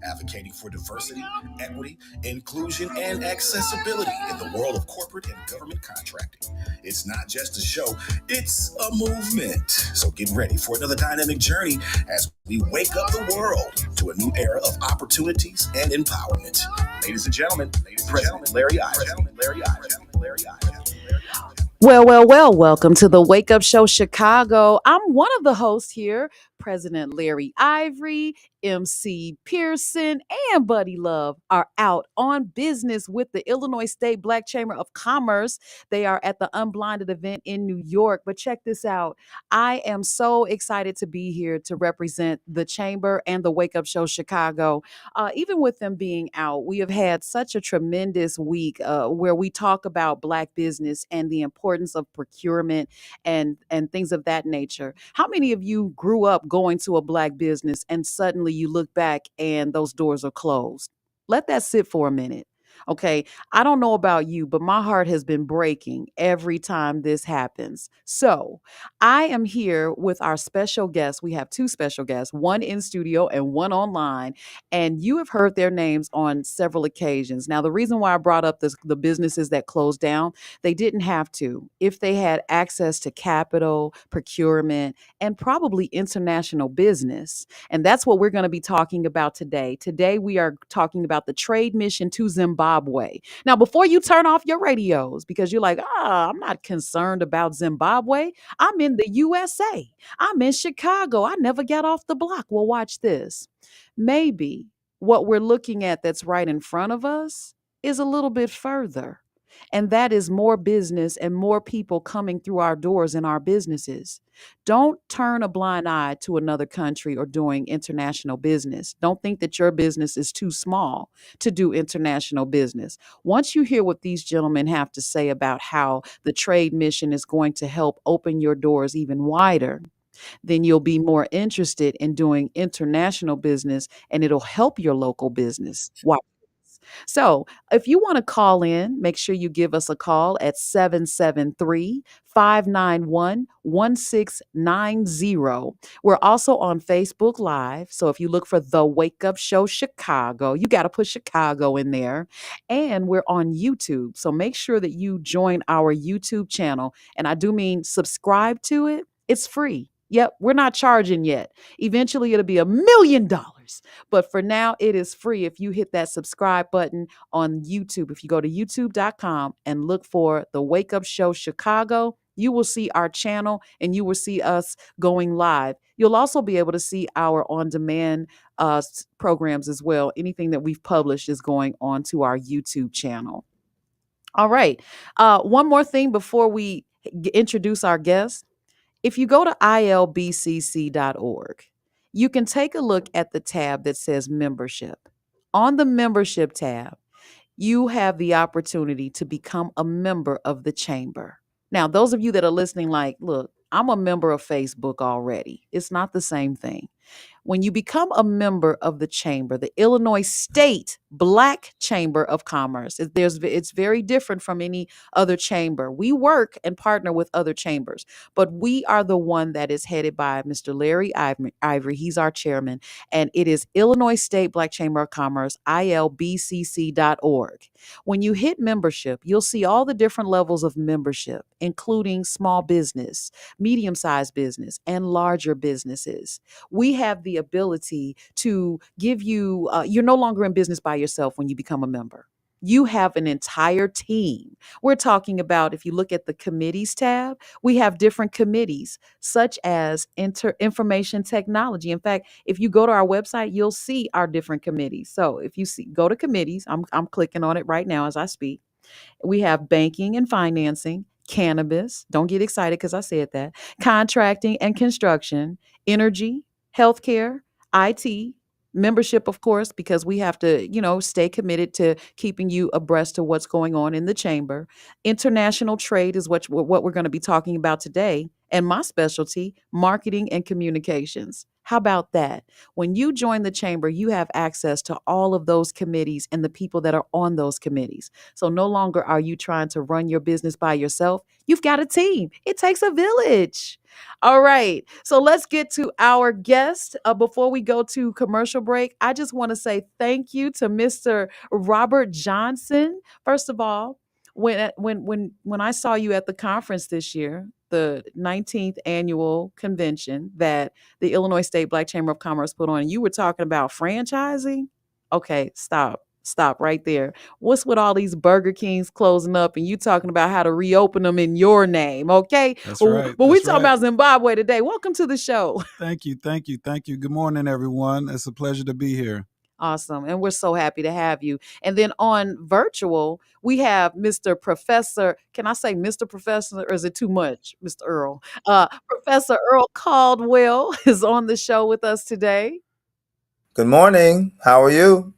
advocating for diversity, equity, inclusion, and accessibility in the world of corporate and government contracting. It's not just a show, it's a movement. So get ready for another dynamic journey as we wake up the world to a new era of opportunities and empowerment. Ladies and gentlemen, President Larry Ives. Well, welcome to the Wake Up Show Chicago. I'm one of the hosts here, President Larry Ivory, MC Pearson, and Buddy Love are out on business with the Illinois State Black Chamber of Commerce. They are at the Unblinded event in New York. But check this out. I am so excited to be here to represent the Chamber and the Wake Up Show Chicago. Even with them being out, we have had such a tremendous week where we talk about Black business and the importance of procurement and things of that nature. How many of you grew up going to a Black business and suddenly you look back and those doors are closed? Let that sit for a minute. Okay, I don't know about you, but my heart has been breaking every time this happens. So, I am here with our special guests. We have two special guests, one in studio and one online, and you have heard their names on several occasions. Now, the reason why I brought up the businesses that closed down, they didn't have to. If they had access to capital, procurement, and probably international business. And that's what we're going to be talking about today. Today, we are talking about the trade mission to Zimbabwe. Now, before you turn off your radios, because you're like, I'm not concerned about Zimbabwe. I'm in the USA. I'm in Chicago. I never got off the block. Well, watch this. Maybe what we're looking at that's right in front of us is a little bit further. And that is more business and more people coming through our doors in our businesses. Don't turn a blind eye to another country or doing international business. Don't think that your business is too small to do international business. Once you hear what these gentlemen have to say about how the trade mission is going to help open your doors even wider, then you'll be more interested in doing international business and it'll help your local business. Why? So, if you want to call in, make sure you give us a call at 773-591-1690. We're also on Facebook Live. So, if you look for The Wake Up Show Chicago, you got to put Chicago in there. And we're on YouTube. So, make sure that you join our YouTube channel. And I do mean subscribe to it. It's free. Yep, we're not charging yet. Eventually, it'll be $1 million. But for now, it is free if you hit that subscribe button on YouTube. If you go to youtube.com and look for The Wake Up Show Chicago, you will see our channel and you will see us going live. You'll also be able to see our on-demand programs as well. Anything that we've published is going on to our YouTube channel. All right. One more thing before we introduce our guest. If you go to ILBCC.org, you can take a look at the tab that says membership. On the membership tab, you have the opportunity to become a member of the chamber. Now, those of you that are listening, like, look, I'm a member of Facebook already. It's not the same thing. When you become a member of the chamber, the Illinois State Black Chamber of Commerce, it's very different from any other chamber. We work and partner with other chambers, but we are the one that is headed by Mr. Larry Ivory. He's our chairman, and it is Illinois State Black Chamber of Commerce, ILBCC.org. When you hit membership, you'll see all the different levels of membership, including small business, medium-sized business, and larger businesses. We have the ability to give you, you're no longer in business by yourself when you become a member. You have an entire team. We're talking about, if you look at the committees tab, we have different committees, such as information technology. In fact, if you go to our website, you'll see our different committees. So if you go to committees, I'm clicking on it right now as I speak. We have banking and financing, cannabis. Don't get excited because I said that. Contracting and construction, energy, healthcare, IT, membership, of course, because we have to, stay committed to keeping you abreast of what's going on in the chamber. International trade is what we're going to be talking about today. and my specialty, marketing and communications. How about that? When you join the chamber, you have access to all of those committees and the people that are on those committees. So no longer are you trying to run your business by yourself. You've got a team. It takes a village. All right. So let's get to our guest. Before we go to commercial break, I just want to say thank you to Mr. Robert Johnson. First of all, when I saw you at the conference this year, the 19th annual convention that the Illinois State Black Chamber of Commerce put on, and you were talking about franchising. Okay, stop right there. What's with all these Burger Kings closing up and you talking about how to reopen them in your name? Okay, That's well, right. but we That's talking right. about Zimbabwe today. Welcome to the show. Thank you. Thank you. Thank you. Good morning, everyone. It's a pleasure to be here. Awesome. And we're so happy to have you. And then on virtual, we have Mr. Professor. Can I say Mr. Professor or is it too much, Mr. Earl? Professor Earl Caldwell is on the show with us today. Good morning. How are you?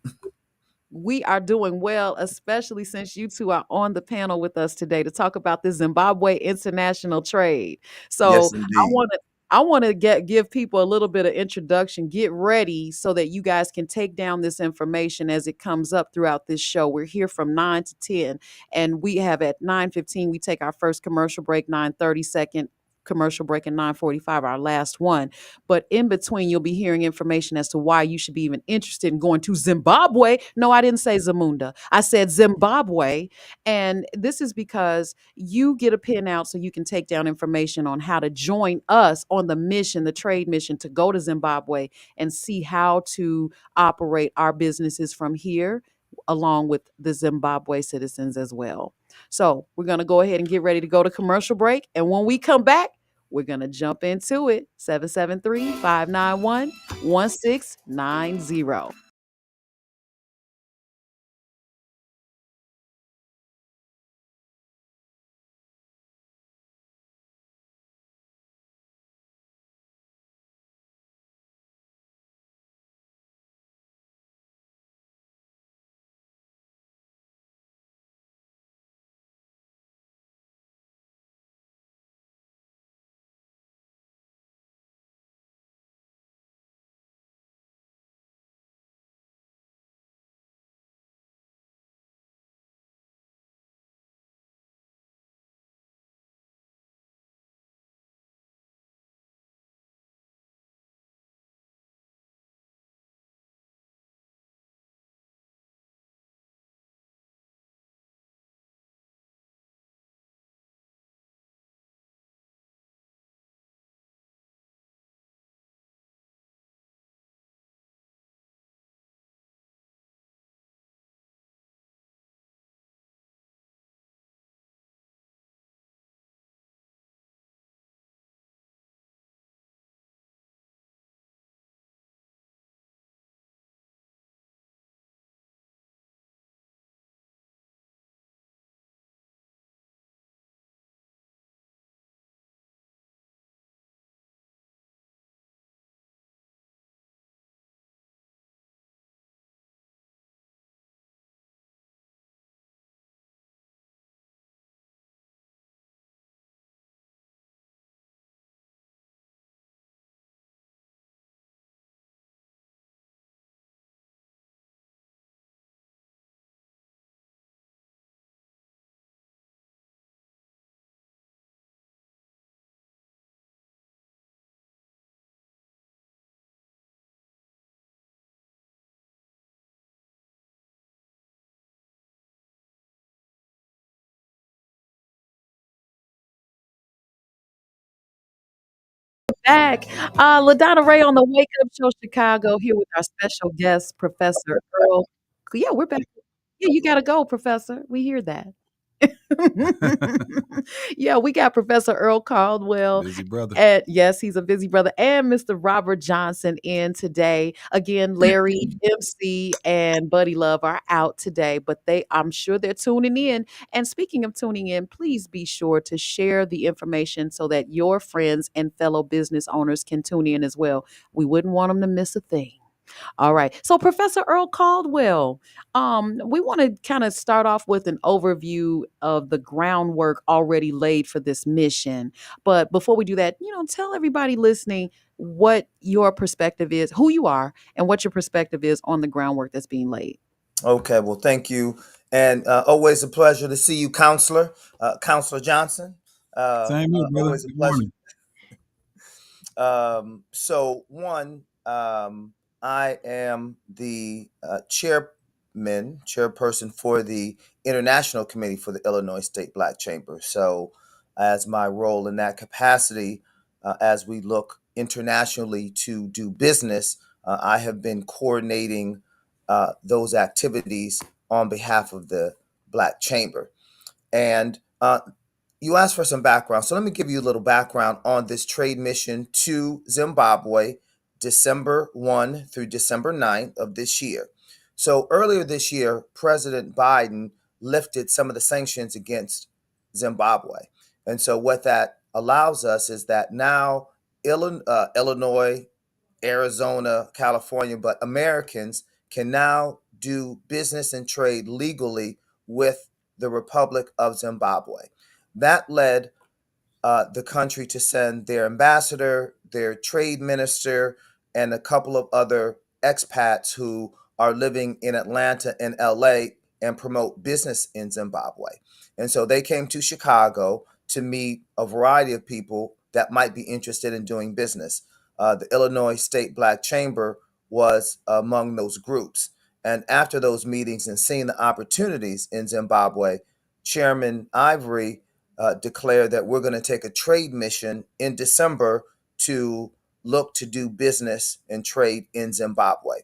We are doing well, especially since you two are on the panel with us today to talk about the Zimbabwe international trade. So Yes, I indeed. want to I want to give people a little bit of introduction. Get ready so that you guys can take down this information as it comes up throughout this show. We're here from 9 to 10, and we have at 9:15 we take our first commercial break, 9:30 second commercial break, and 9:45 our last one. But in between, you'll be hearing information as to why you should be even interested in going to Zimbabwe. No, I didn't say Zamunda. I said Zimbabwe. And this is because you get a pin out so you can take down information on how to join us on the mission, the trade mission to go to Zimbabwe and see how to operate our businesses from here along with the Zimbabwe citizens as well. So we're going to go ahead and get ready to go to commercial break. And when we come back, we're going to jump into it. 773-591-1690. Back. LaDonna Raeh on the Wake Up Show Chicago here with our special guest, Professor Earl. Yeah, we're back. Yeah, you got to go, Professor. We hear that. Yeah, we got Professor Earl Caldwell. Busy brother. And yes, he's a busy brother. And Mr. Robert Johnson in today. Again, Larry, MC, and Buddy Love are out today, but I'm sure they're tuning in. And speaking of tuning in, please be sure to share the information so that your friends and fellow business owners can tune in as well. We wouldn't want them to miss a thing. All right. So, Professor Earl Caldwell, we want to kind of start off with an overview of the groundwork already laid for this mission. But before we do that, tell everybody listening what your perspective is, who you are, and what your perspective is on the groundwork that's being laid. Okay, well, thank you. And always a pleasure to see you, Counselor Johnson. Same here, brother. Always a Good pleasure. morning. I am the chairperson for the International Committee for the Illinois State Black Chamber. So, as my role in that capacity, as we look internationally to do business, I have been coordinating those activities on behalf of the Black Chamber. And you asked for some background. So let me give you a little background on this trade mission to Zimbabwe, December 1 through December 9th of this year. So earlier this year, President Biden lifted some of the sanctions against Zimbabwe. And so what that allows us is that now Illinois, Arizona, California, but Americans can now do business and trade legally with the Republic of Zimbabwe. That led the country to send their ambassador, their trade minister, and a couple of other expats who are living in Atlanta and LA and promote business in Zimbabwe. And so they came to Chicago to meet a variety of people that might be interested in doing business. The Illinois State Black Chamber was among those groups. And after those meetings and seeing the opportunities in Zimbabwe, Chairman Ivory declared that we're going to take a trade mission in December to look to do business and trade in Zimbabwe.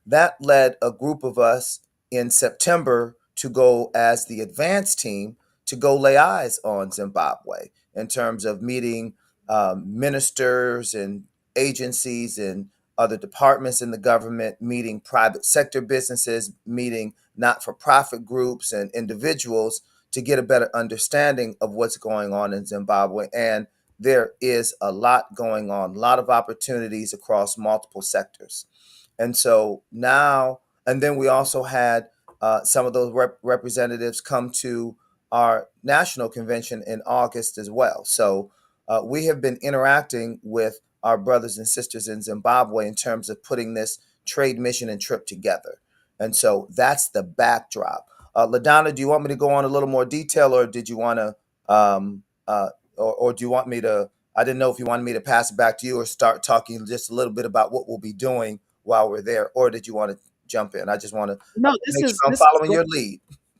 That led a group of us in September to go as the advance team to go lay eyes on Zimbabwe in terms of meeting ministers and agencies and other departments in the government, meeting private sector businesses, meeting not-for-profit groups and individuals to get a better understanding of what's going on in Zimbabwe. And there is a lot going on, a lot of opportunities across multiple sectors. And so now, and then we also had some of those representatives come to our national convention in August as well. So we have been interacting with our brothers and sisters in Zimbabwe in terms of putting this trade mission and trip together. And so that's the backdrop. LaDonna, do you want me to go on a little more detail, or did you want to, or do you want me to, I didn't know if you wanted me to pass it back to you or start talking just a little bit about what we'll be doing while we're there, or did you want to jump in? I just want to make sure I'm following your lead.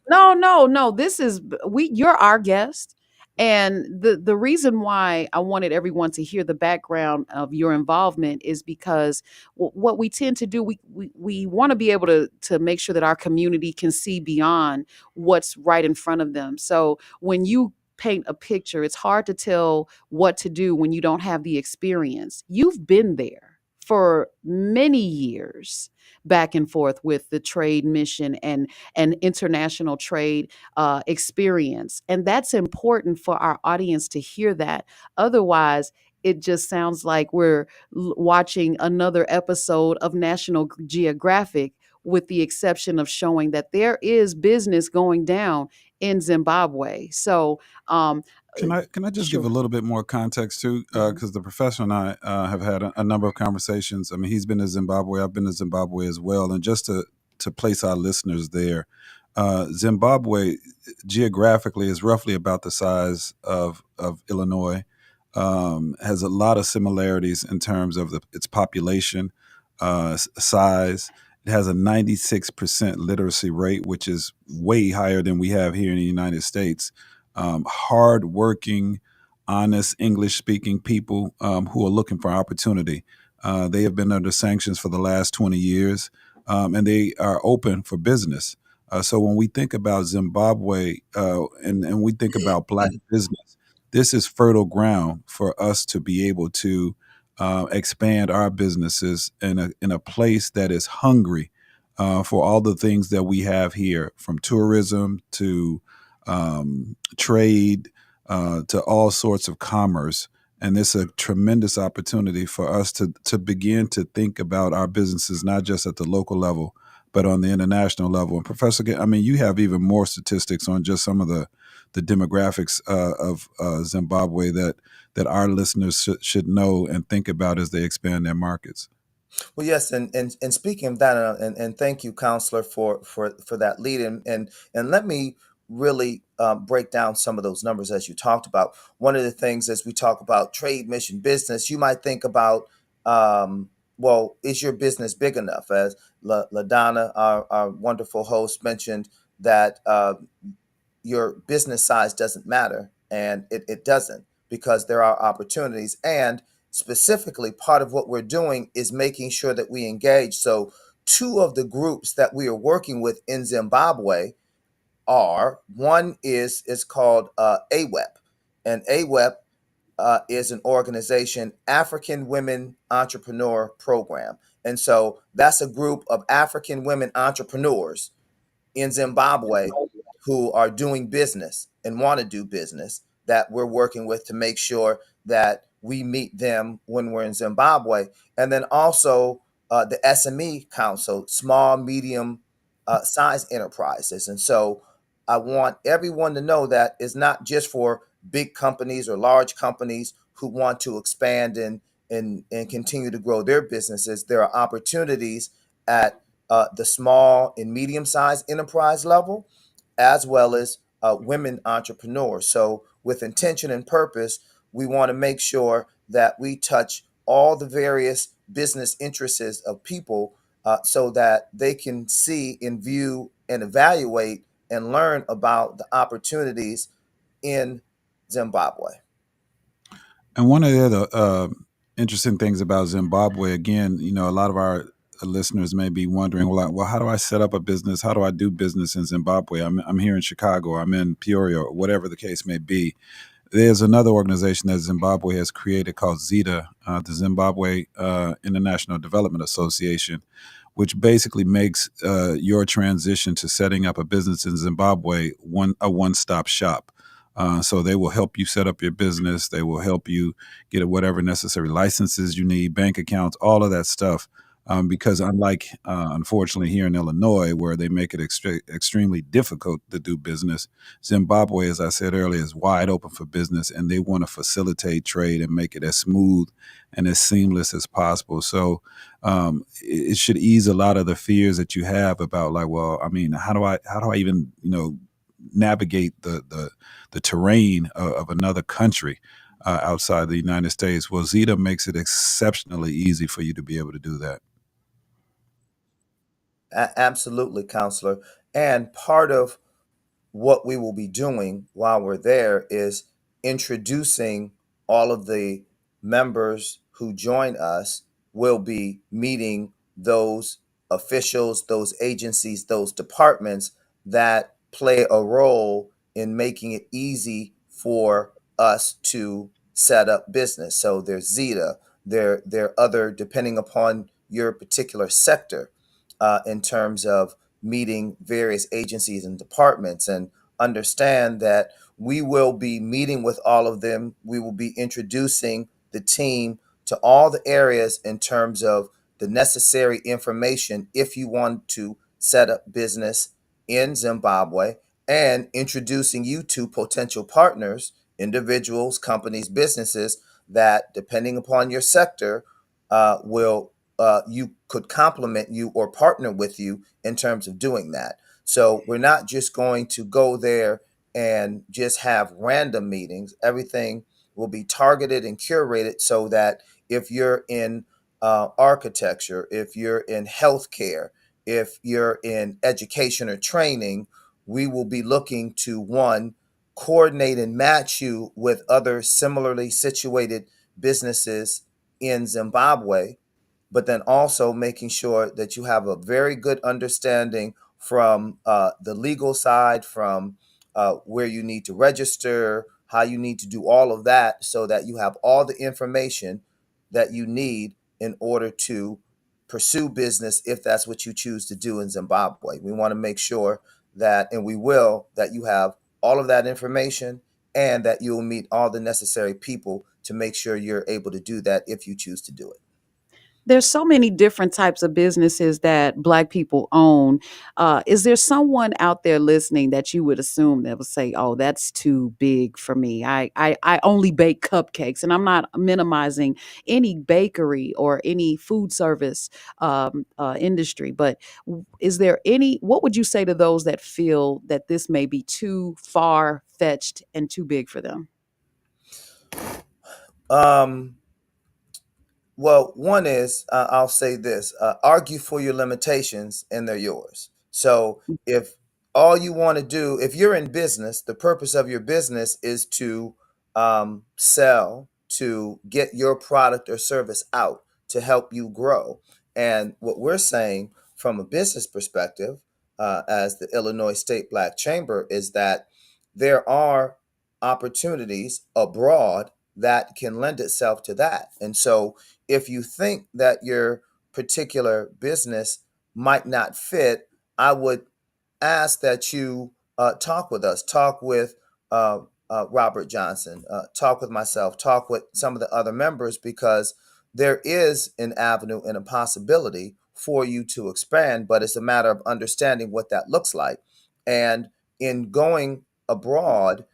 No. You're our guest. And the reason why I wanted everyone to hear the background of your involvement is because what we tend to do, we want to be able to make sure that our community can see beyond what's right in front of them. So when you paint a picture, it's hard to tell what to do when you don't have the experience. You've been there for many years, back and forth with the trade mission and international trade experience. And that's important for our audience to hear that. Otherwise, it just sounds like we're watching another episode of National Geographic, with the exception of showing that there is business going down in Zimbabwe. So, Can I just give a little bit more context too? Because the professor and I have had a number of conversations. I mean, he's been to Zimbabwe. I've been to Zimbabwe as well. And just to place our listeners there, Zimbabwe geographically is roughly about the size of Illinois. Has a lot of similarities in terms of its population, size. It has a 96% literacy rate, which is way higher than we have here in the United States. Hardworking, honest English-speaking people who are looking for opportunity. They have been under sanctions for the last 20 years, and they are open for business. So when we think about Zimbabwe and we think about Black business, this is fertile ground for us to be able to expand our businesses in a place that is hungry for all the things that we have here, from tourism to trade to all sorts of commerce. And it's a tremendous opportunity for us to begin to think about our businesses, not just at the local level, but on the international level. And Professor, I mean, you have even more statistics on just some of the demographics of Zimbabwe that our listeners should know and think about as they expand their markets. Well, yes, and speaking of that, and thank you, Counselor, for that lead, and let me really break down some of those numbers as you talked about. One of the things as we talk about trade mission business, you might think about, well, is your business big enough? As LaDonna, our wonderful host, mentioned that your business size doesn't matter, and it doesn't, because there are opportunities. And specifically, part of what we're doing is making sure that we engage. So two of the groups that we are working with in Zimbabwe are, one is called AWEP, and AWEP is an organization, African Women Entrepreneur Program. And so that's a group of African women entrepreneurs in Zimbabwe who are doing business and want to do business, that we're working with to make sure that we meet them when we're in Zimbabwe. And then also the SME Council, small, medium size enterprises. And so I want everyone to know that it's not just for big companies or large companies who want to expand and continue to grow their businesses. There are opportunities at the small and medium-sized enterprise level, as well as women entrepreneurs. So with intention and purpose, we want to make sure that we touch all the various business interests of people so that they can see and view and evaluate and learn about the opportunities in Zimbabwe. And one of the other interesting things about Zimbabwe, again, you know, a lot of our listeners may be wondering, well, how do I set up a business? How do I do business in Zimbabwe? I'm here in Chicago, I'm in Peoria, or whatever the case may be. There's another organization that Zimbabwe has created called ZITA, the Zimbabwe International Development Association, which basically makes your transition to setting up a business in Zimbabwe a one-stop shop. So they will help you set up your business. They will help you get whatever necessary licenses you need, bank accounts, all of that stuff. Because unlike, unfortunately, here in Illinois, where they make it extremely difficult to do business, Zimbabwe, as I said earlier, is wide open for business, and they want to facilitate trade and make it as smooth and as seamless as possible. So it should ease a lot of the fears that you have about, like, well, I mean, how do I even, you know, navigate the terrain of another country outside the United States? Well, ZITA makes it exceptionally easy for you to be able to do that. Absolutely, Counselor. And part of what we will be doing while we're there is introducing all of the members who join us. Will be meeting those officials, those agencies, those departments that play a role in making it easy for us to set up business. So there's ZITA, there are other, depending upon your particular sector, in terms of meeting various agencies and departments, and understand that we will be meeting with all of them. We will be introducing the team to all the areas in terms of the necessary information if you want to set up business in Zimbabwe, and introducing you to potential partners, individuals, companies, businesses that, depending upon your sector, will you could complement you or partner with you in terms of doing that. So we're not just going to go there and just have random meetings. Everything will be targeted and curated so that if you're in architecture, if you're in healthcare, if you're in education or training, we will be looking to, one, coordinate and match you with other similarly situated businesses in Zimbabwe, but then also making sure that you have a very good understanding from the legal side, from where you need to register, how you need to do all of that, so that you have all the information that you need in order to pursue business if that's what you choose to do in Zimbabwe. We want to make sure that, and we will, that you have all of that information and that you'll meet all the necessary people to make sure you're able to do that if you choose to do it. There's so many different types of businesses that Black people own. Is there someone out there listening that you would assume that would say, "Oh, that's too big for me. I only bake cupcakes," and I'm not minimizing any bakery or any food service industry, but is there any? What would you say to those that feel that this may be too far fetched and too big for them? Um, Well, one is, I'll say this, argue for your limitations and they're yours. So if all you want to do, if you're in business, the purpose of your business is to sell, to get your product or service out to help you grow. And what we're saying from a business perspective, as the Illinois State Black Chamber, is that there are opportunities abroad that can lend itself to that. And so if you think that your particular business might not fit, I would ask that you talk with us, talk with Robert Johnson, talk with myself, talk with some of the other members, because there is an avenue and a possibility for you to expand, but it's a matter of understanding what that looks like. And in going abroad,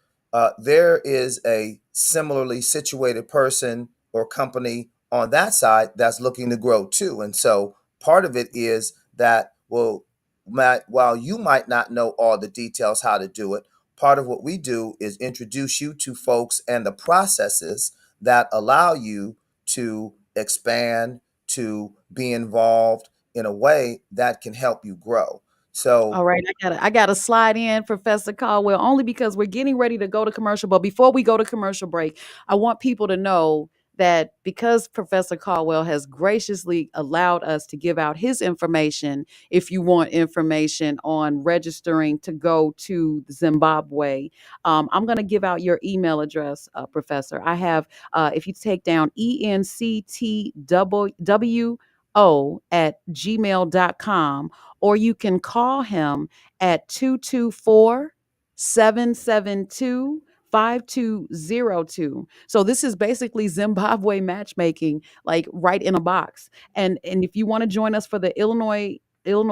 there is a similarly situated person or company on that side that's looking to grow too. And so part of it is that, well, Matt, while you might not know all the details how to do it, part of what we do is introduce you to folks and the processes that allow you to expand, to be involved in a way that can help you grow. So, All right, I gotta slide in, Professor Caldwell, only because we're getting ready to go to commercial. But before we go to commercial break, I want people to know that because Professor Caldwell has graciously allowed us to give out his information, if you want information on registering to go to Zimbabwe, I'm going to give out your email address, Professor. I have, if you take down enctwo@gmail.com, or you can call him at 224-772-5202. So this is basically Zimbabwe matchmaking, like right in a box. And if you want to join us for the Illinois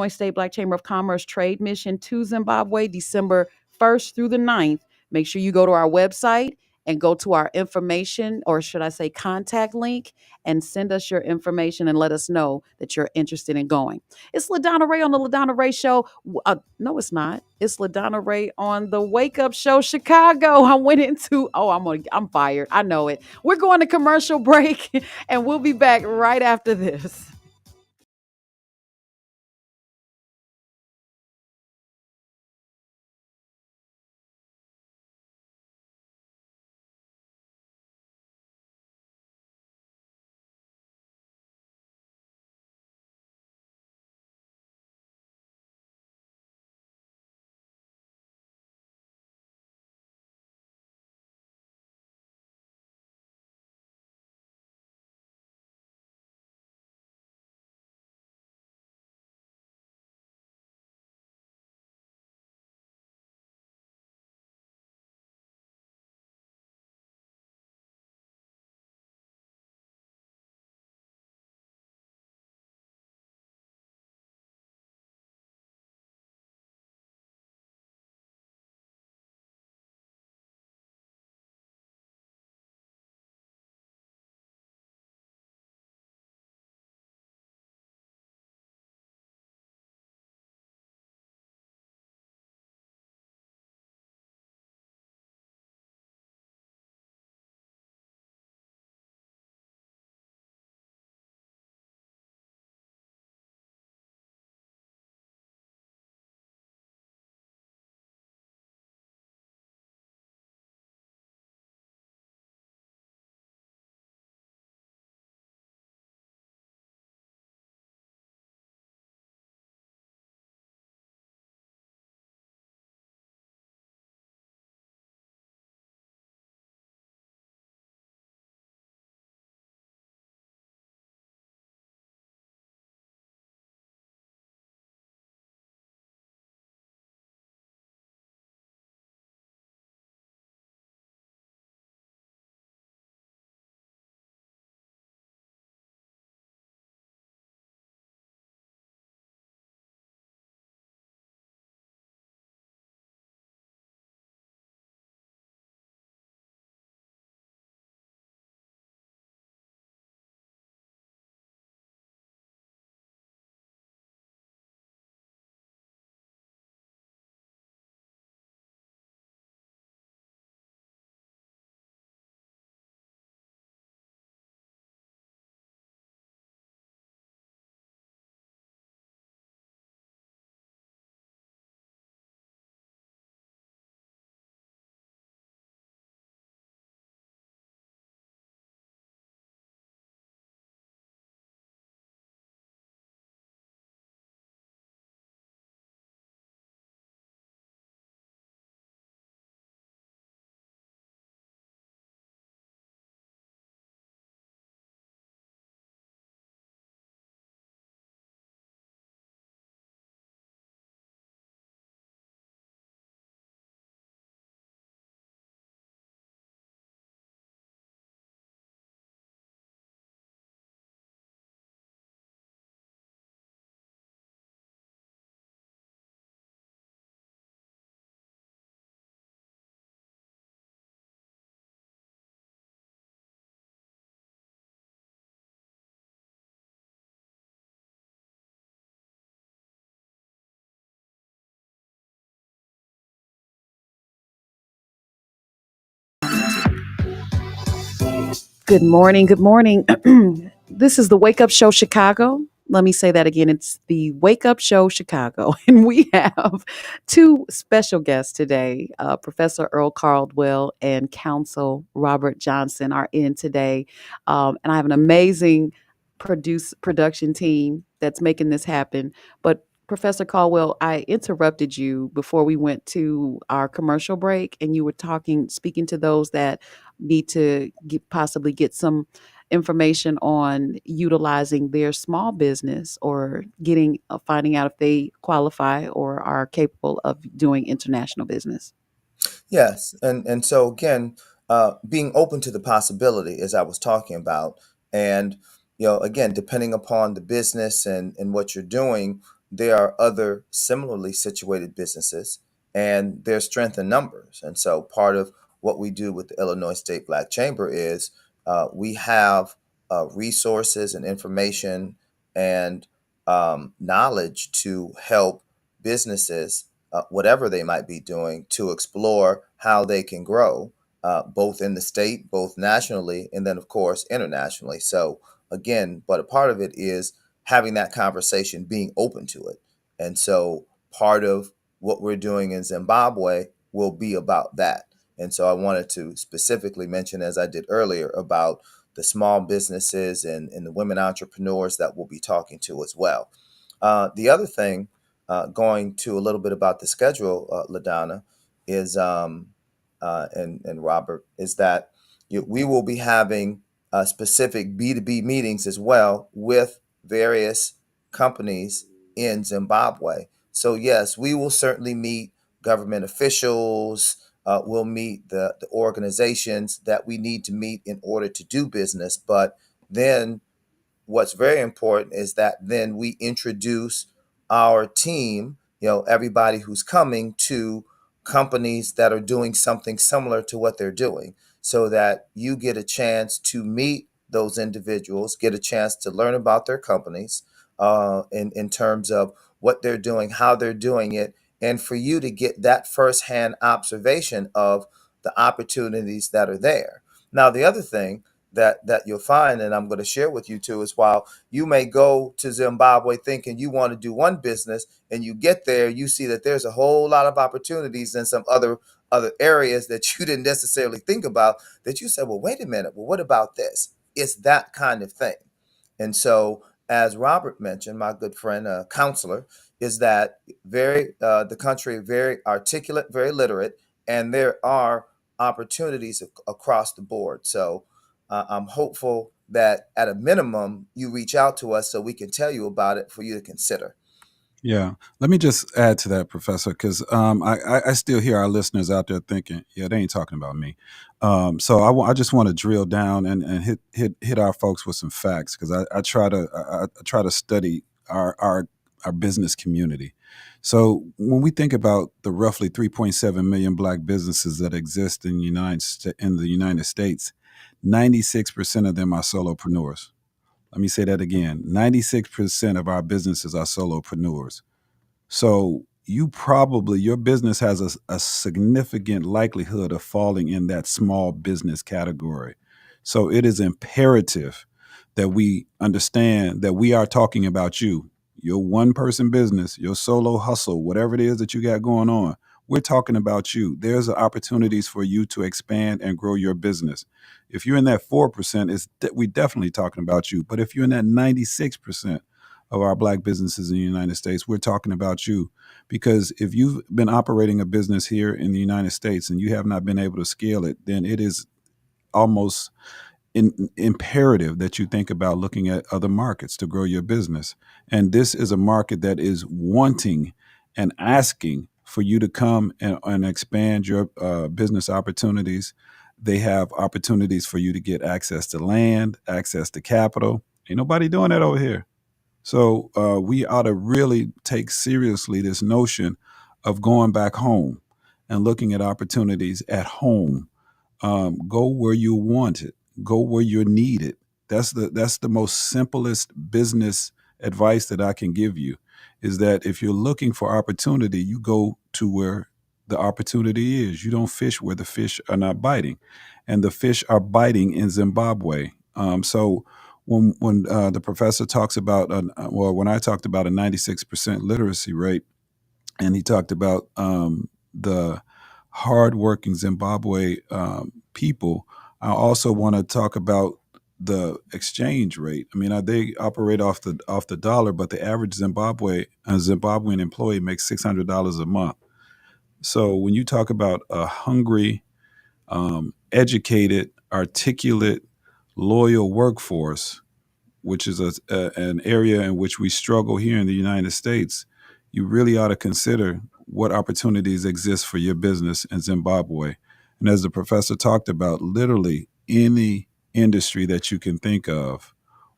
State Black Chamber of Commerce Trade Mission to Zimbabwe, December 1st through the 9th, make sure you go to our website and go to our information, or should I say contact link, and send us your information and let us know that you're interested in going. It's LaDonna Raeh on the LaDonna Raeh Show. No, it's not. It's LaDonna Raeh on the Wake Up Show Chicago. I went into, I'm fired. I know it. We're going to commercial break and we'll be back right after this. Good morning. Good morning. This is the Wake Up Show Chicago. Let me say that again. It's the Wake Up Show Chicago. And we have two special guests today. Professor Earl Caldwell and Counsel Robert Johnson are in today. And I have an amazing production team that's making this happen. But Professor Caldwell, I interrupted you before we went to our commercial break, and you were speaking to those that need to possibly get some information on utilizing their small business or getting finding out if they qualify or are capable of doing international business. Yes, and so again, being open to the possibility, as I was talking about, and again, depending upon the business and what you're doing, there are other similarly situated businesses, and there's strength in numbers. And so, part of what we do with the Illinois State Black Chamber is we have resources and information and knowledge to help businesses whatever they might be doing to explore how they can grow both in the state, both nationally, and then, of course, internationally. So, again, but a part of it is having that conversation, being open to it. And so, part of what we're doing in Zimbabwe will be about that. And so, I wanted to specifically mention, as I did earlier, about the small businesses and the women entrepreneurs that we'll be talking to as well. The other thing, going to a little bit about the schedule, LaDonna, is and Robert, is that we will be having specific B2B meetings as well with various companies in Zimbabwe. So yes, we will certainly meet government officials. We'll meet the organizations that we need to meet in order to do business. But then what's very important is that then we introduce our team, everybody who's coming, to companies that are doing something similar to what they're doing, so that you get a chance to meet those individuals, get a chance to learn about their companies in terms of what they're doing, how they're doing it, and for you to get that firsthand observation of the opportunities that are there. Now, the other thing that you'll find, and I'm going to share with you too, is while you may go to Zimbabwe thinking you want to do one business, and you get there, you see that there's a whole lot of opportunities in some other areas that you didn't necessarily think about, that you said, well, wait a minute, well, what about this? It's that kind of thing. And so, as Robert mentioned, my good friend, counselor, is that the country very articulate, very literate, and there are opportunities across the board. So I'm hopeful that at a minimum you reach out to us so we can tell you about it for you to consider. Yeah. Let me just add to that, Professor, because I still hear our listeners out there thinking, yeah, they ain't talking about me. So I just want to drill down and hit our folks with some facts, because I try to study our business community. So when we think about the roughly 3.7 million Black businesses that exist in the United States, 96% of them are solopreneurs. Let me say that again. 96% of our businesses are solopreneurs. So your business has a significant likelihood of falling in that small business category. So it is imperative that we understand that we are talking about you, your one person business, your solo hustle, whatever it is that you got going on. We're talking about you. There's opportunities for you to expand and grow your business. If you're in that 4%, we're definitely talking about you. But if you're in that 96% of our Black businesses in the United States, we're talking about you. Because if you've been operating a business here in the United States and you have not been able to scale it, then it is almost imperative that you think about looking at other markets to grow your business. And this is a market that is wanting and asking for you to come and expand your business opportunities. They have opportunities for you to get access to land, access to capital. Ain't nobody doing that over here. So we ought to really take seriously this notion of going back home and looking at opportunities at home. Go where you want it. Go where you're needed. That's the most simplest business advice that I can give you, is that if you're looking for opportunity, you go to where the opportunity is. You don't fish where the fish are not biting, and the fish are biting in Zimbabwe. So when the professor talks about, when I talked about a 96% literacy rate, and he talked about the hardworking Zimbabwe people, I also want to talk about the exchange rate. I mean, they operate off the dollar, but the average Zimbabwean employee makes $600 a month. So when you talk about a hungry, educated, articulate, loyal workforce, which is an area in which we struggle here in the United States, you really ought to consider what opportunities exist for your business in Zimbabwe. And as the professor talked about, literally any industry that you can think of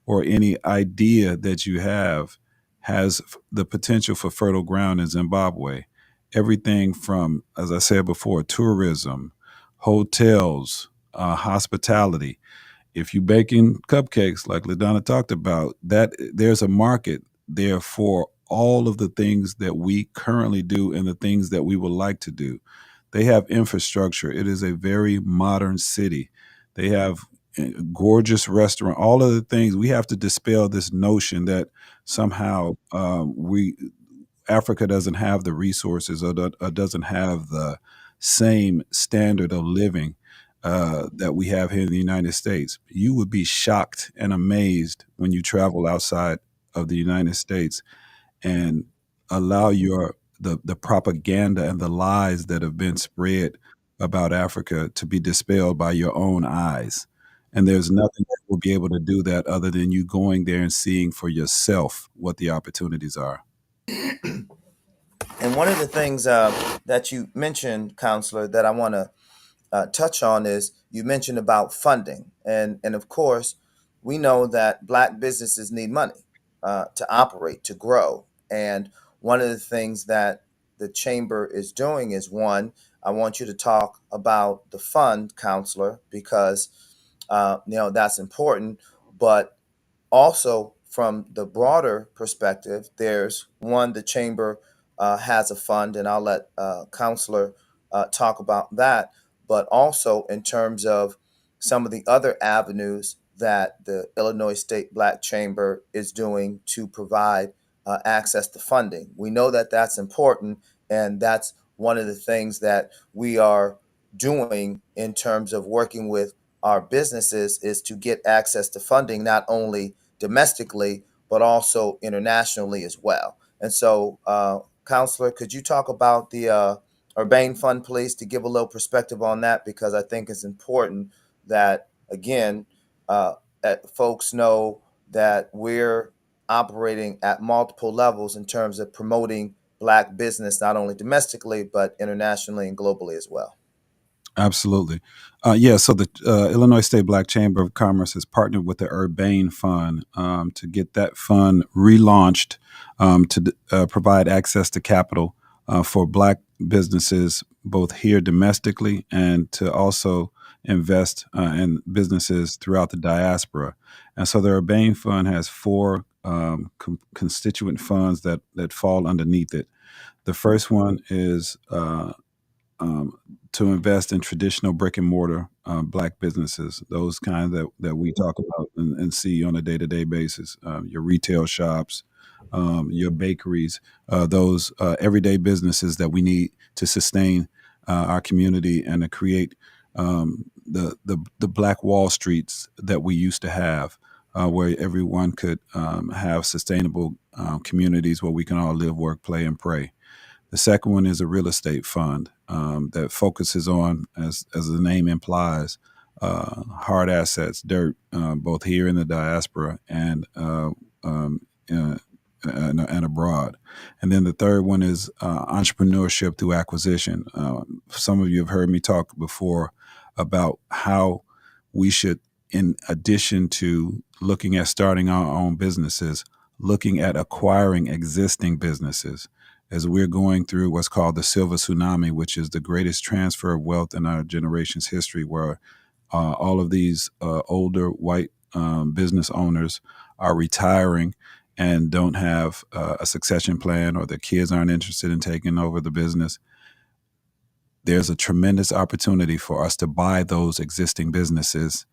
or any idea that you have has the potential for fertile ground in Zimbabwe. Everything from, as I said before, tourism, hotels, hospitality. If you baking cupcakes, like LaDonna talked about, that there's a market there for all of the things that we currently do and the things that we would like to do. They have infrastructure. It is a very modern city. They have gorgeous restaurant, all of the things. We have to dispel this notion that somehow Africa doesn't have the resources or doesn't have the same standard of living that we have here in the United States. You would be shocked and amazed when you travel outside of the United States and allow the propaganda and the lies that have been spread about Africa to be dispelled by your own eyes. And there's nothing that will be able to do that other than you going there and seeing for yourself what the opportunities are. And one of the things that you mentioned, Counselor, that I want to touch on is you mentioned about funding. And of course, we know that Black businesses need money to operate, to grow. And one of the things that the Chamber is doing is, one, I want you to talk about the fund, Counselor, because that's important. But also from the broader perspective, there's one, the Chamber has a fund, and I'll let Counselor talk about that. But also in terms of some of the other avenues that the Illinois State Black Chamber is doing to provide access to funding. We know that that's important, and that's one of the things that we are doing in terms of working with our businesses is to get access to funding, not only domestically, but also internationally as well. And so, Counselor, could you talk about the Urbane Fund, please, to give a little perspective on that? Because I think it's important that, again, folks know that we're operating at multiple levels in terms of promoting Black business, not only domestically, but internationally and globally as well. Absolutely. So the Illinois State Black Chamber of Commerce has partnered with the Urbane Fund to get that fund relaunched to provide access to capital for Black businesses, both here domestically and to also invest in businesses throughout the diaspora. And so the Urbane Fund has four constituent funds that fall underneath it. The first one is to invest in traditional brick and mortar Black businesses, those kind that we talk about and see on a day-to-day basis, your retail shops, your bakeries, those everyday businesses that we need to sustain our community and to create the Black Wall Streets that we used to have, where everyone could have sustainable communities where we can all live, work, play, and pray. The second one is a real estate fund that focuses on, as the name implies, hard assets, dirt, both here in the diaspora and abroad. And then the third one is entrepreneurship through acquisition. Some of you have heard me talk before about how we should, in addition to looking at starting our own businesses, looking at acquiring existing businesses, as we're going through what's called the silver tsunami, which is the greatest transfer of wealth in our generation's history, where all of these older white business owners are retiring and don't have a succession plan, or their kids aren't interested in taking over the business. there's a tremendous opportunity for us to buy those existing businesses,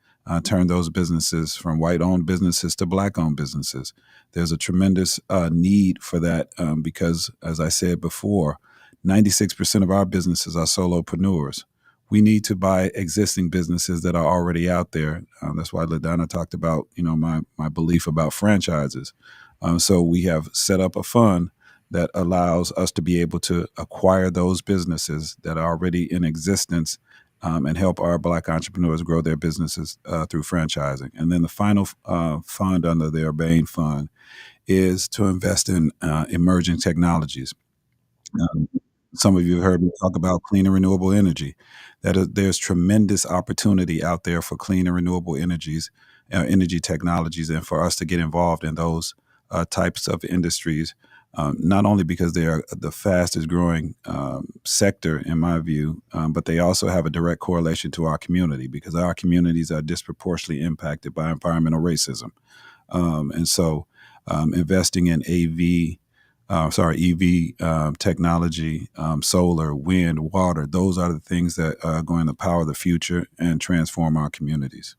turn those businesses from white-owned businesses to black-owned businesses. There's a tremendous need for that because, as I said before, 96% of our businesses are solopreneurs. We need to buy existing businesses that are already out there. That's why LaDonna talked about, my belief about franchises. So we have set up a fund that allows us to be able to acquire those businesses that are already in existence and help our Black entrepreneurs grow their businesses through franchising. And then the final fund under their Bain Fund is to invest in emerging technologies. Some of you have heard me talk about clean and renewable energy. There's tremendous opportunity out there for clean and renewable energy technologies, and for us to get involved in those types of industries, not only because they are the fastest growing sector, in my view, but they also have a direct correlation to our community, because our communities are disproportionately impacted by environmental racism. And so investing in EV technology, solar, wind, water, those are the things that are going to power the future and transform our communities.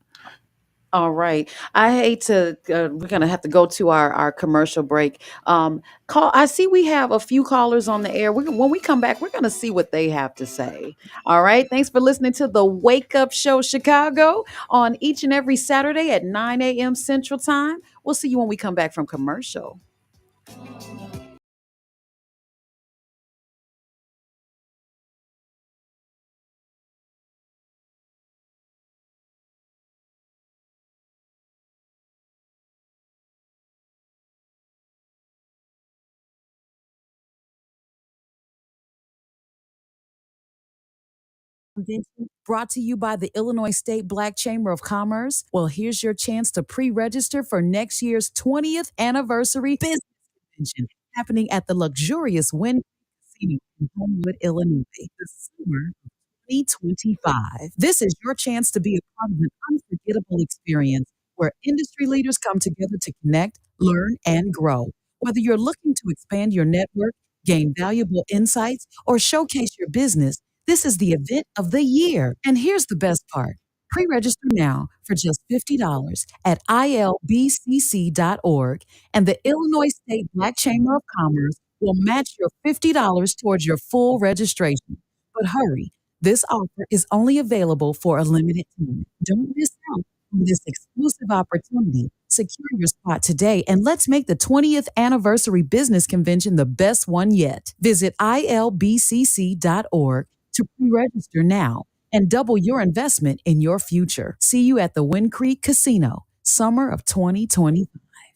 All right. I hate to, we're going to have to go to our commercial break. I see we have a few callers on the air. When we come back, we're going to see what they have to say. All right. Thanks for listening to the Wake Up Show Chicago on each and every Saturday at 9 a.m. Central Time. We'll see you when we come back from commercial. Convention brought to you by the Illinois State Black Chamber of Commerce. Well, here's your chance to pre-register for next year's 20th anniversary business convention happening at the luxurious Wynn Casino in Homewood, Illinois, this summer of 2025. This is your chance to be a part of an unforgettable experience where industry leaders come together to connect, learn, and grow. Whether you're looking to expand your network, gain valuable insights, or showcase your business, this is the event of the year. And here's the best part. Pre-register now for just $50 at ilbcc.org, and the Illinois State Black Chamber of Commerce will match your $50 towards your full registration. But hurry, this offer is only available for a limited time. Don't miss out on this exclusive opportunity. Secure your spot today, and let's make the 20th anniversary business convention the best one yet. Visit ilbcc.org to pre-register now and double your investment in your future. See you at the Wind Creek Casino, summer of 2025.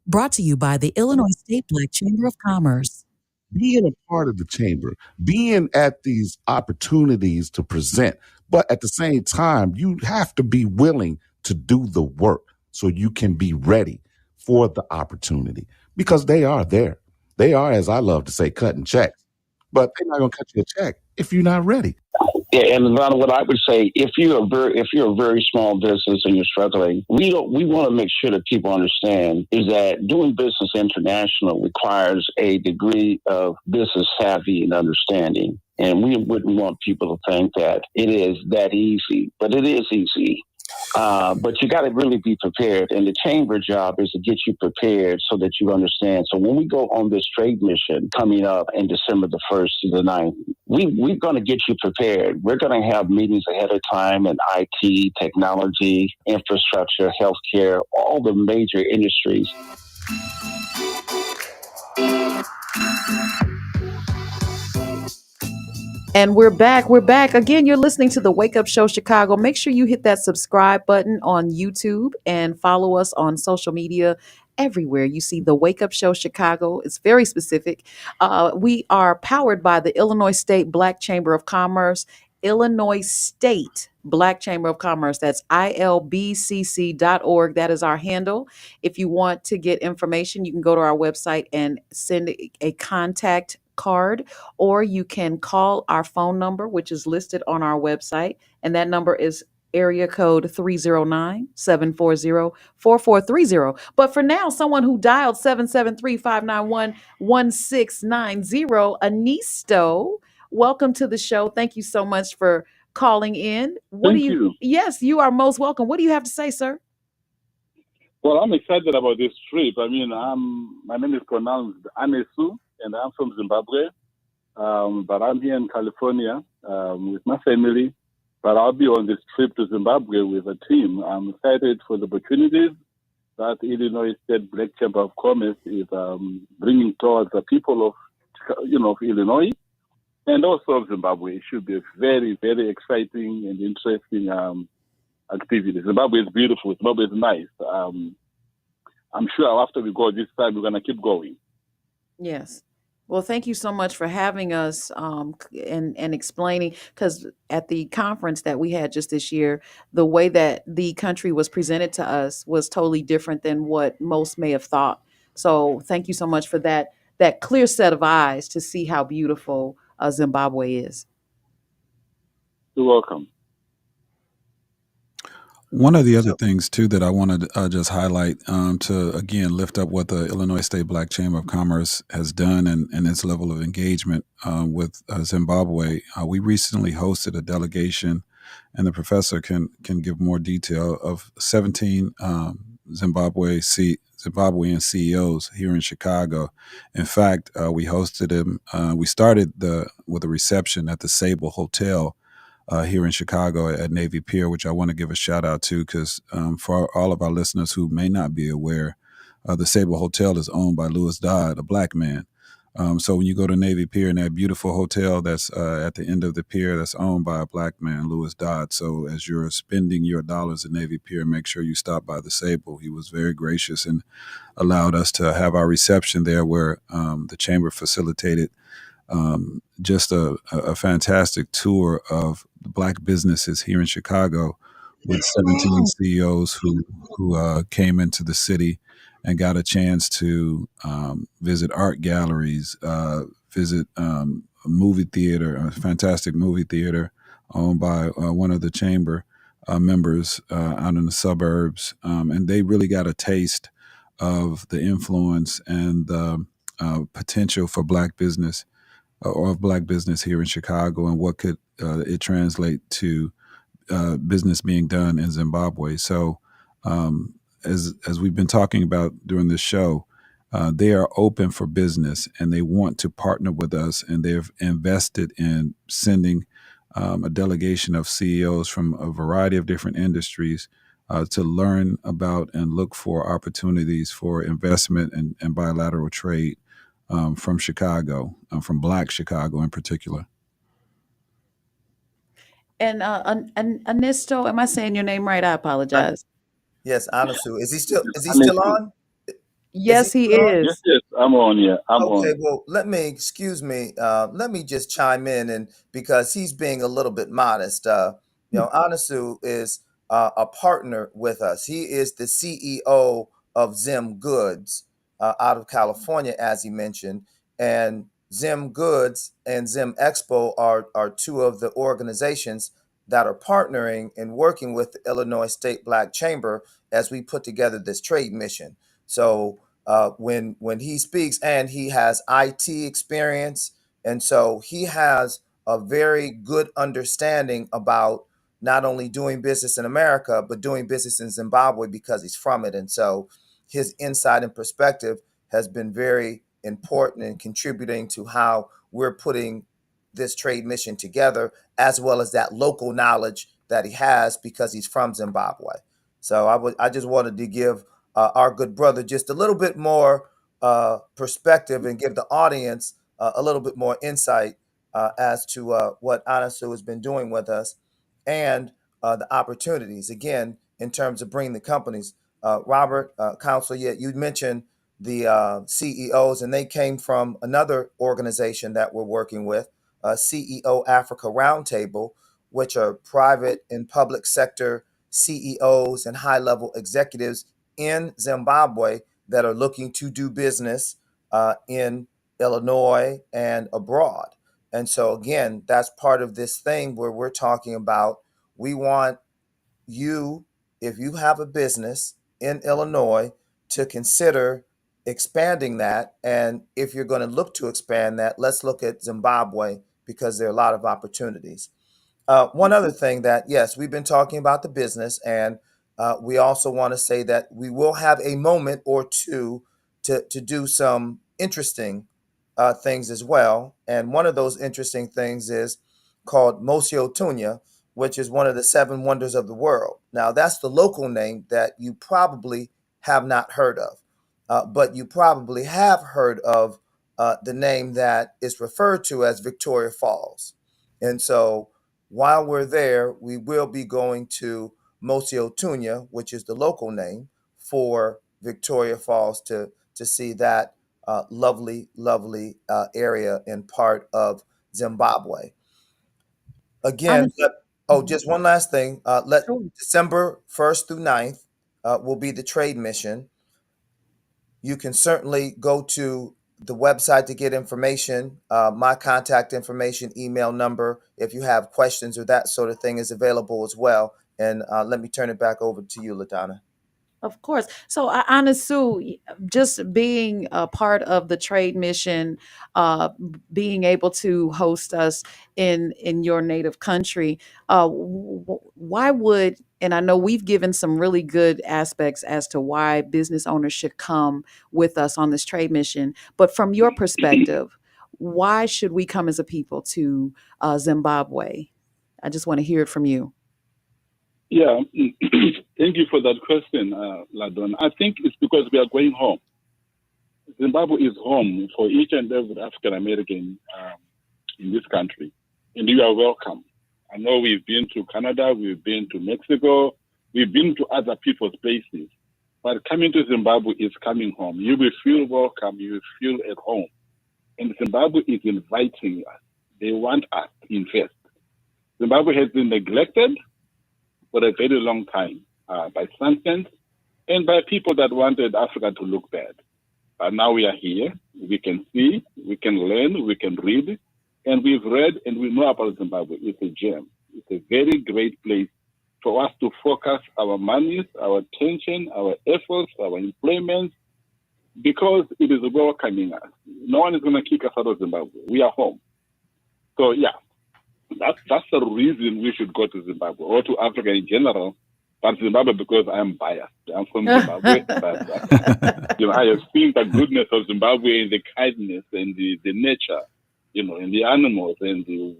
Brought to you by the Illinois State Black Chamber of Commerce. Being a part of the chamber, being at these opportunities to present, but at the same time, you have to be willing to do the work so you can be ready for the opportunity, because they are there. They are, as I love to say, cutting checks, but they're not going to cut you a check if you're not ready. Yeah, and Ron, what I would say, if you're a very small business and you're struggling, we want to make sure that people understand is that doing business international requires a degree of business savvy and understanding. And we wouldn't want people to think that it is that easy, but it is easy. But you got to really be prepared. And the chamber job is to get you prepared so that you understand. So when we go on this trade mission coming up in December the 1st to the 9th, we're going to get you prepared. We're going to have meetings ahead of time in IT, technology, infrastructure, healthcare, all the major industries. And we're back. We're back. Again, you're listening to the Wake Up Show Chicago. Make sure you hit that subscribe button on YouTube and follow us on social media everywhere. You see the Wake Up Show Chicago. It's very specific. We are powered by the Illinois State Black Chamber of Commerce. Illinois State Black Chamber of Commerce. That's ilbcc.org. That is our handle. If you want to get information, you can go to our website and send a contact card, or you can call our phone number, which is listed on our website. And that number is area code 309-740-4430. But for now, someone who dialed 773-591-1690, Anisto, welcome to the show. Thank you so much for calling in. What do Thank you? you. Yes, you are most welcome. What do you have to say, sir? Well, I'm excited about this trip. I mean, my name is pronounced Anesu, and I'm from Zimbabwe. But I'm here in California with my family. But I'll be on this trip to Zimbabwe with a team. I'm excited for the opportunities that Illinois State Black Chamber of Commerce is bringing towards the people of, of Illinois and also of Zimbabwe. It should be a very, very exciting and interesting activity. Zimbabwe is beautiful. Zimbabwe is nice. I'm sure after we go this time, we're going to keep going. Yes. Well, thank you so much for having us and explaining, because at the conference that we had just this year, the way that the country was presented to us was totally different than what most may have thought. So thank you so much for that clear set of eyes to see how beautiful Zimbabwe is. You're welcome. One of the other things too that I wanted to just highlight to again lift up what the Illinois State Black Chamber of Commerce has done and its level of engagement with Zimbabwe. We recently hosted a delegation, and the professor can give more detail of 17 Zimbabwean CEOs here in Chicago. In fact, we hosted them. We started with a reception at the Sable Hotel here in Chicago at Navy Pier, which I want to give a shout out to because for all of our listeners who may not be aware, the Sable Hotel is owned by Louis Dodd, a black man. So when you go to Navy Pier in that beautiful hotel that's at the end of the pier, that's owned by a black man, Louis Dodd. So as you're spending your dollars at Navy Pier, make sure you stop by the Sable. He was very gracious and allowed us to have our reception there where the chamber facilitated just a fantastic tour of the black businesses here in Chicago with 17 CEOs who came into the city and got a chance to visit art galleries, visit a movie theater, a fantastic movie theater owned by one of the chamber members out in the suburbs. And they really got a taste of the influence and the potential for black business or of black business here in Chicago, and what could it translate to business being done in Zimbabwe. So as we've been talking about during this show, they are open for business and they want to partner with us, and they've invested in sending a delegation of CEOs from a variety of different industries to learn about and look for opportunities for investment and bilateral trade from Chicago, from Black Chicago in particular. And Anisto, am I saying your name right? I apologize. Yes, Anasu. Is he still on? Yes, he is. Yes, I'm on. Yeah, I'm on. Okay, well, let me just chime in, and because he's being a little bit modest, Anasu is a partner with us. He is the CEO of Zim Goods out of California, as he mentioned, and Zim Goods and Zim Expo are two of the organizations that are partnering and working with the Illinois State Black Chamber as we put together this trade mission. So when he speaks, and he has IT experience, and so he has a very good understanding about not only doing business in America but doing business in Zimbabwe because he's from it, and so his insight and perspective has been very important in contributing to how we're putting this trade mission together, as well as that local knowledge that he has because he's from Zimbabwe. So I just wanted to give our good brother just a little bit more perspective and give the audience a little bit more insight as to what Anasu has been doing with us and the opportunities, again, in terms of bringing the companies. Robert, Counsel, you mentioned the CEOs, and they came from another organization that we're working with, CEO Africa Roundtable, which are private and public sector CEOs and high-level executives in Zimbabwe that are looking to do business in Illinois and abroad. And so, again, that's part of this thing where we're talking about, we want you, if you have a business in Illinois, to consider expanding that. And if you're going to look to expand that, let's look at Zimbabwe, because there are a lot of opportunities. One other thing that, yes, we've been talking about the business, and we also want to say that we will have a moment or two to do some interesting things as well. And one of those interesting things is called Mosio Tunya, which is one of the 7 wonders of the world. Now, that's the local name that you probably have not heard of, but you probably have heard of the name that is referred to as Victoria Falls. And so while we're there, we will be going to Mosio Tunya, which is the local name for Victoria Falls, to see that lovely, lovely area and part of Zimbabwe. Again, just one last thing. December 1st through 9th will be the trade mission. You can certainly go to the website to get information. My contact information, email number, if you have questions or that sort of thing, is available as well. And let me turn it back over to you, LaDonna. Of course. So, Anisu, just being a part of the trade mission, being able to host us in your native country, why would, and I know we've given some really good aspects as to why business owners should come with us on this trade mission, but from your perspective, why should we come as a people to Zimbabwe? I just want to hear it from you. Yeah, thank you for that question, LaDonna. I think it's because we are going home. Zimbabwe is home for each and every African American in this country, and you are welcome. I know we've been to Canada, we've been to Mexico, we've been to other people's places, but coming to Zimbabwe is coming home. You will feel welcome, you will feel at home. And Zimbabwe is inviting us. They want us to invest. Zimbabwe has been neglected for a very long time by sanctions and by people that wanted Africa to look bad. But now we are here. We can see, we can learn, we can read, and we've read and we know about Zimbabwe. It's a gem. It's a very great place for us to focus our monies, our attention, our efforts, our employment, because it is welcoming us. No one is going to kick us out of Zimbabwe. We are home. So, yeah. That's the reason we should go to Zimbabwe or to Africa in general, but Zimbabwe because I'm biased. I'm from Zimbabwe, but I have seen the goodness of Zimbabwe and the kindness and the nature, and the animals and the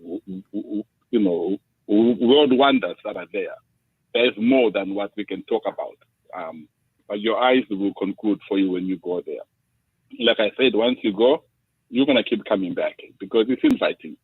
world wonders that are there. There's more than what we can talk about. But your eyes will conclude for you when you go there. Like I said, once you go, you're gonna keep coming back because it's inviting.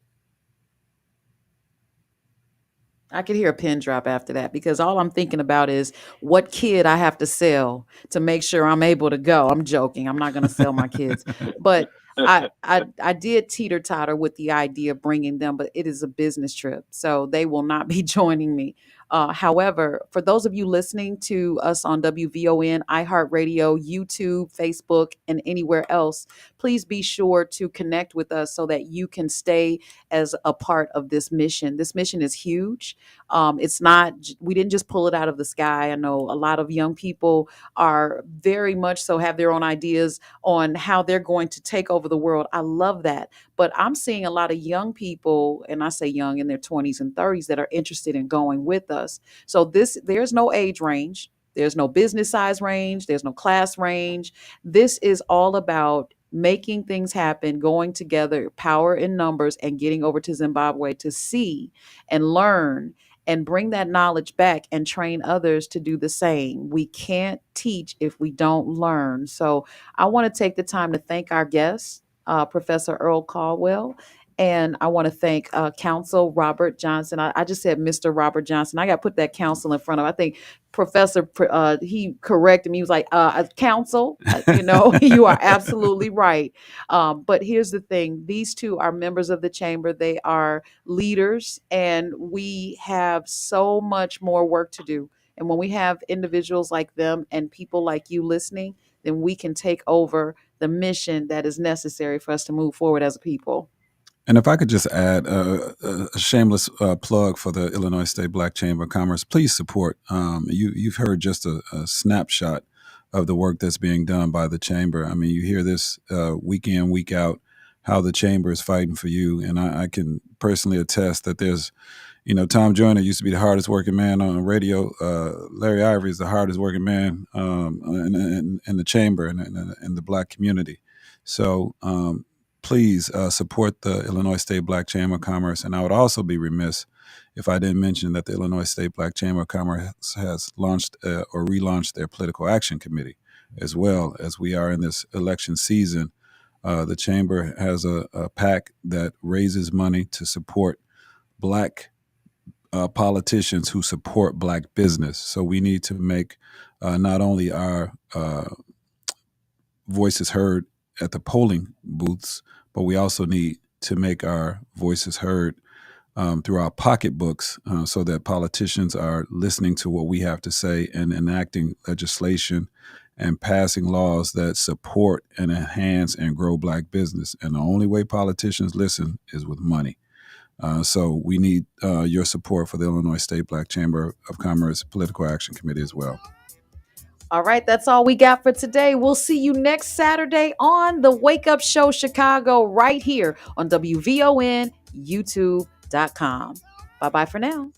I could hear a pin drop after that because all I'm thinking about is what kid I have to sell to make sure I'm able to go. I'm joking. I'm not going to sell my kids, but I did teeter-totter with the idea of bringing them, but it is a business trip, so they will not be joining me. However, for those of you listening to us on WVON, iHeartRadio, YouTube, Facebook, and anywhere else, please be sure to connect with us so that you can stay as a part of this mission. This mission is huge. It's not, we didn't just pull it out of the sky. I know a lot of young people are very much so have their own ideas on how they're going to take over the world. I love that. But I'm seeing a lot of young people, and I say young in their 20s and 30s, that are interested in going with us. So there's no age range. There's no business size range. There's no class range. This is all about making things happen, going together, power in numbers, and getting over to Zimbabwe to see and learn and bring that knowledge back and train others to do the same. We can't teach if we don't learn. So I want to take the time to thank our guests, Professor Earl Caldwell. And I want to thank Counsel Robert Johnson. I just said Mr. Robert Johnson. I got to put that counsel in front of. I think Professor, he corrected me. He was like, counsel, you are absolutely right. But here's the thing. These two are members of the chamber. They are leaders, and we have so much more work to do. And when we have individuals like them and people like you listening, then we can take over the mission that is necessary for us to move forward as a people. And if I could just add a shameless plug for the Illinois State Black Chamber of Commerce, please support. You've heard just a snapshot of the work that's being done by the chamber. I mean, you hear this week in, week out, how the chamber is fighting for you. And I can personally attest that there's, Tom Joyner used to be the hardest working man on the radio. Larry Ivory is the hardest working man in the chamber and in the Black community. So please support the Illinois State Black Chamber of Commerce. And I would also be remiss if I didn't mention that the Illinois State Black Chamber of Commerce has launched or relaunched their Political Action Committee, as well as we are in this election season. The chamber has a PAC that raises money to support Black politicians who support Black business. So we need to make not only our voices heard at the polling booths, but we also need to make our voices heard through our pocketbooks so that politicians are listening to what we have to say and enacting legislation and passing laws that support and enhance and grow Black business. And the only way politicians listen is with money. So we need your support for the Illinois State Black Chamber of Commerce Political Action Committee as well. All right, that's all we got for today. We'll see you next Saturday on the Wake Up Show Chicago right here on WVON YouTube.com. Bye-bye for now.